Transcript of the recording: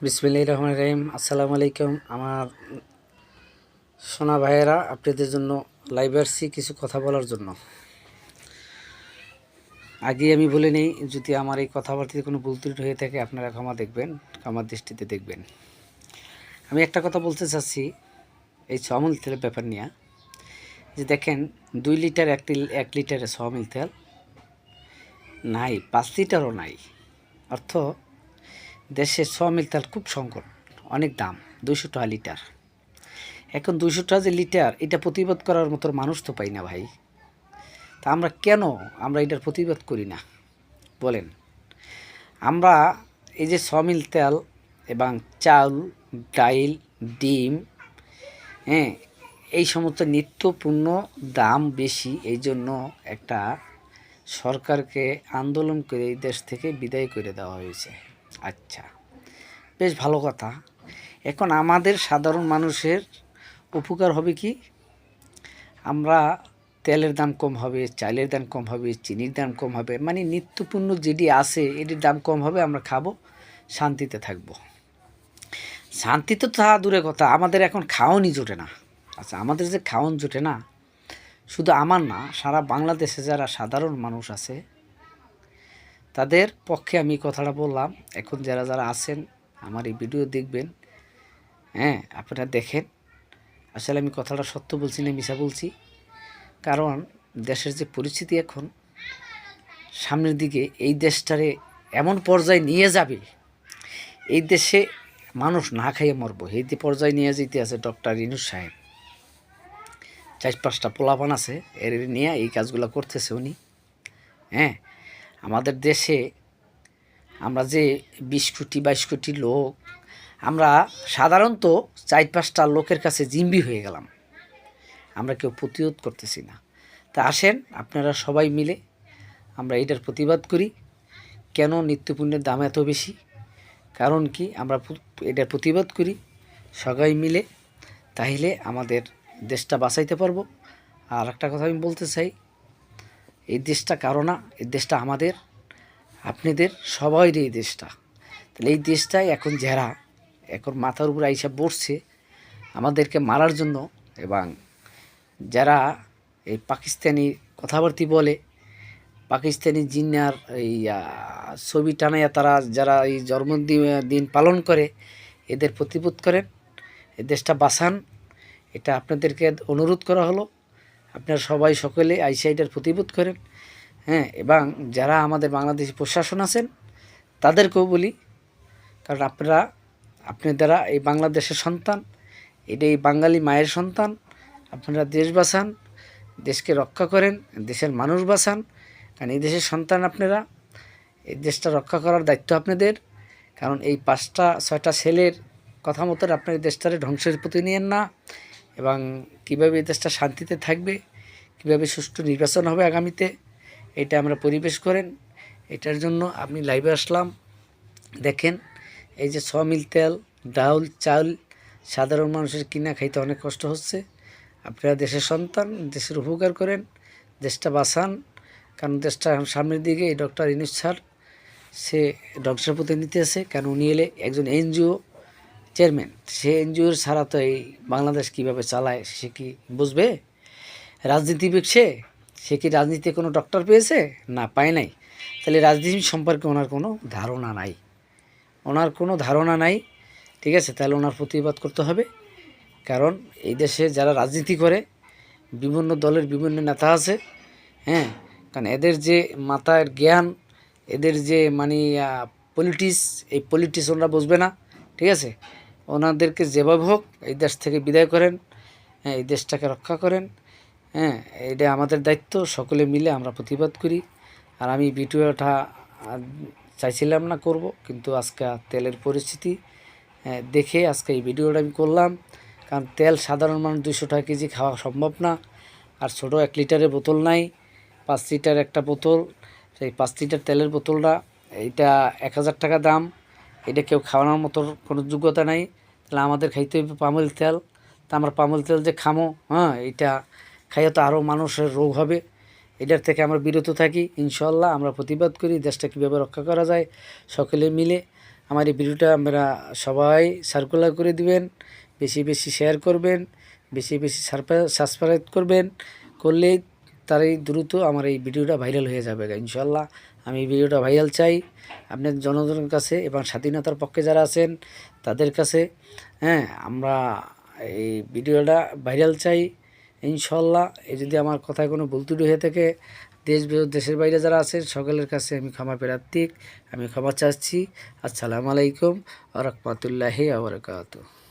বিসমিল্লাহির রহমানির রহিম। আসসালামু আলাইকুম আমার সোনা ভাইয়েরা, আপনাদের জন্য লাইভে আসছি কিছু কথা বলার জন্য। আগে আমি বলে নেই, যদি আমার এই কথাবার্তায় কোনো ভুল ত্রুটি হয়ে থাকে আপনারা ক্ষমার দৃষ্টিতে দেখবেন। আমি একটা কথা বলতে চাচ্ছি এই সয়াবিন তেলের ব্যাপার নিয়ে, যে দেখেন 2 লিটার 1 লিটারে সয়াবিন তেল নাই, 5 লিটারও নাই। অর্থ দেশে সয়াবিন তেল খুব সংকট, অনেক দাম, 200 টাকা লিটার। এখন 200 টাকা যে লিটার, এটা প্রতিবাদ করার মতো মানুষ তো পাই না ভাই। তা আমরা এটার প্রতিবাদ করি না বলেন? আমরা এই যে সয়াবিন তেল এবং চাল, ডাইল, ডিম, এই সমস্ত নিত্যপণ্য দাম বেশি, এই জন্য একটা সরকারকে আন্দোলন করে এই দেশ থেকে বিদায় করে দেওয়া হয়েছে। আচ্ছা, বেশ ভালো কথা। এখন আমাদের সাধারণ মানুষের উপকার হবে কি? আমরা তেলের দাম কম হবে, চালের দাম কম হবে, চিনির দাম কম হবে, মানে নিত্যপণ্য যেটি আছে এটির দাম কম হবে, আমরা খাবো, শান্তিতে থাকবো। শান্তিতে তো দূরে কথা, আমাদের এখন খাওয়ানই জোটে না। আচ্ছা, আমাদের যে খাওয়ান জোটে না, শুধু আমার না, সারা বাংলাদেশে যারা সাধারণ মানুষ আছে তাদের পক্ষে আমি কথাটা বললাম। এখন যারা আছেন আমার এই ভিডিও দেখবেন, আপনারা দেখেন, আসলে আমি কথাটা সত্য বলছি না মিছা বলছি। কারণ দেশের যে পরিস্থিতি এখন সামনের দিকে, এই দেশটারে এমন পর্যায়ে নিয়ে যাবে, এই দেশে মানুষ না খাইয়ে মরবো, এই পর্যায়ে নিয়ে যেতে আছে ডক্টর ইউনূস সাহেব। 4-5টা পোলাপান আছে, এর নিয়ে এই কাজগুলো করতেছে উনি। আমাদের দেশে আমরা যে 20 কোটি 22 কোটি লোক, আমরা সাধারণত 4-5টা লোকের কাছে জিম্বি হয়ে গেলাম, আমরা কেউ প্রতিরোধ করতেছি না। তা আসেন আপনারা সবাই মিলে আমরা এটার প্রতিবাদ করি। কেন নিত্যপণ্যের দাম এত বেশি, কারণ কি আমরা এটার প্রতিবাদ করি সবাই মিলে, তাইলে আমাদের দেশটা বাঁচাইতে পারবো। আর একটা কথা আমি বলতে চাই, এই দেশটা কারো না, এই দেশটা আমাদের, আপনাদের সবাইরই এই দেশটা। তাহলে এই দেশটাই এখন মাথার উপর আইসা বসছে আমাদেরকে মারার জন্য। এবং যারা এই পাকিস্তানি কথাবার্তি বলে, পাকিস্তানি জিন্নার এই ছবি টানাইয়া তারা যারা এই জন্মদিন পালন করে, এদের প্রতিবাদ করেন, এই দেশটা বাঁচান, এটা আপনাদেরকে অনুরোধ করা হলো। আপনারা সবাই সকলে আইসিআইটার প্রতিবাদ করেন। এবং যারা আমাদের বাংলাদেশি প্রশাসন আছেন তাদেরকেও বলি, কারণ আপনারা এই বাংলাদেশের সন্তান, এটা এই বাঙালি মায়ের সন্তান, আপনারা দেশ বাঁচান, দেশকে রক্ষা করেন, দেশের মানুষ বাঁচান। কারণ এই দেশের সন্তান আপনারা, এই দেশটা রক্ষা করার দায়িত্ব আপনাদের। কারণ এই 5টা-6টা ছেলের কথা মতো আপনার দেশটারে ধ্বংসের প্রতি নিয়েন না। এবং কীভাবে এই দেশটা শান্তিতে থাকবে, কীভাবে সুষ্ঠু নির্বাচন হবে আগামীতে, এটা আমরা পরিবেশ করেন। এটার জন্য আমি লাইভে আসলাম। দেখেন এই যে সয়াবিন তেল, ডাউল, চাল সাধারণ মানুষের কিনা খাইতে অনেক কষ্ট হচ্ছে। আপনারা দেশের সন্তান, দেশের উপকার করেন, দেশটা বাঁচান। কারণ দেশটা সামনের দিকে এই ডক্টর ইউনূস স্যার সে ধ্বংসের পথে নিতে আছে। কারণ উনি এলে একজন এনজিও চেয়ারম্যান, সে এনজিওর ছাড়া তো এই বাংলাদেশ কীভাবে চালায় সে কি বুঝবে? রাজনীতিবিদ সে কি রাজনীতিতে কোনো ডক্টর পেয়েছে? না, পায় নাই। তাহলে রাজনীতি সম্পর্কে ওনার কোনো ধারণা নাই, ঠিক আছে? তাহলে ওনার প্রতিবাদ করতে হবে। কারণ এই দেশে যারা রাজনীতি করে, বিভিন্ন দলের বিভিন্ন নেতা আছে, কারণ এদের যে মাথার জ্ঞান, এদের যে এই পলিটিক্স ওনারা বুঝবে না, ঠিক আছে? ওনাদেরকে যেভাবে হোক এই দেশ থেকে বিদায় করেন, এই দেশটাকে রক্ষা করেন। এটা আমাদের দায়িত্ব, সকলে মিলে আমরা প্রতিবাদ করি। আর আমি ভিডিওটা চাইছিলাম না করব, কিন্তু আজকে তেলের পরিস্থিতি দেখে আজকে এই ভিডিওটা আমি করলাম। কারণ তেল সাধারণ মানুষ 200 টাকা কেজি খাওয়া সম্ভব না। আর ছোটো 1 লিটারের বোতল নাই, 5 লিটার একটা বোতল, সেই 5 লিটার তেলের বোতলটা এইটা 1000 টাকা দাম। এটা কেউ খাওয়ানোর মতো কোনো যোগ্যতা নাই। তাহলে আমাদের খাইতে হবে পামল তেল। তা আমরা পামল তেল যে খামো, এটা খাইয়ে তো আরও মানুষের রোগ হবে। এটার থেকে আমরা বিরত থাকি। ইনশাল্লাহ আমরা প্রতিবাদ করি, দেশটা কীভাবে রক্ষা করা যায় সকলে মিলে। আমার এই ভিডিওটা আমরা সবাই সার্কুলার করে দিবেন, বেশি বেশি শেয়ার করবেন, বেশি বেশি সাবস্ক্রাইব করবেন, করলেই তারই দ্রুত আমার এই ভিডিওটা ভাইরাল হয়ে যাবে ইনশাল্লাহ। আমি এই ভিডিওটা ভাইরাল চাই আপনার জনগণের কাছে এবং স্বাধীনতার পক্ষে যারা আছেন তাদের কাছে। হ্যাঁ, আমরা এই ভিডিওটা ভাইরাল চাই ইনশাল্লাহ। এই যদি আমার কথায় কোনো ভুল ত্রুটি হয়ে থাকে, দেশের বাইরে যারা আছেন সকলের কাছে আমি ক্ষমা প্রার্থী, আমি ক্ষমা চাচ্ছি। আসসালামু আলাইকুম ওয়া রাহমাতুল্লাহি ওয়া বারাকাতুহু।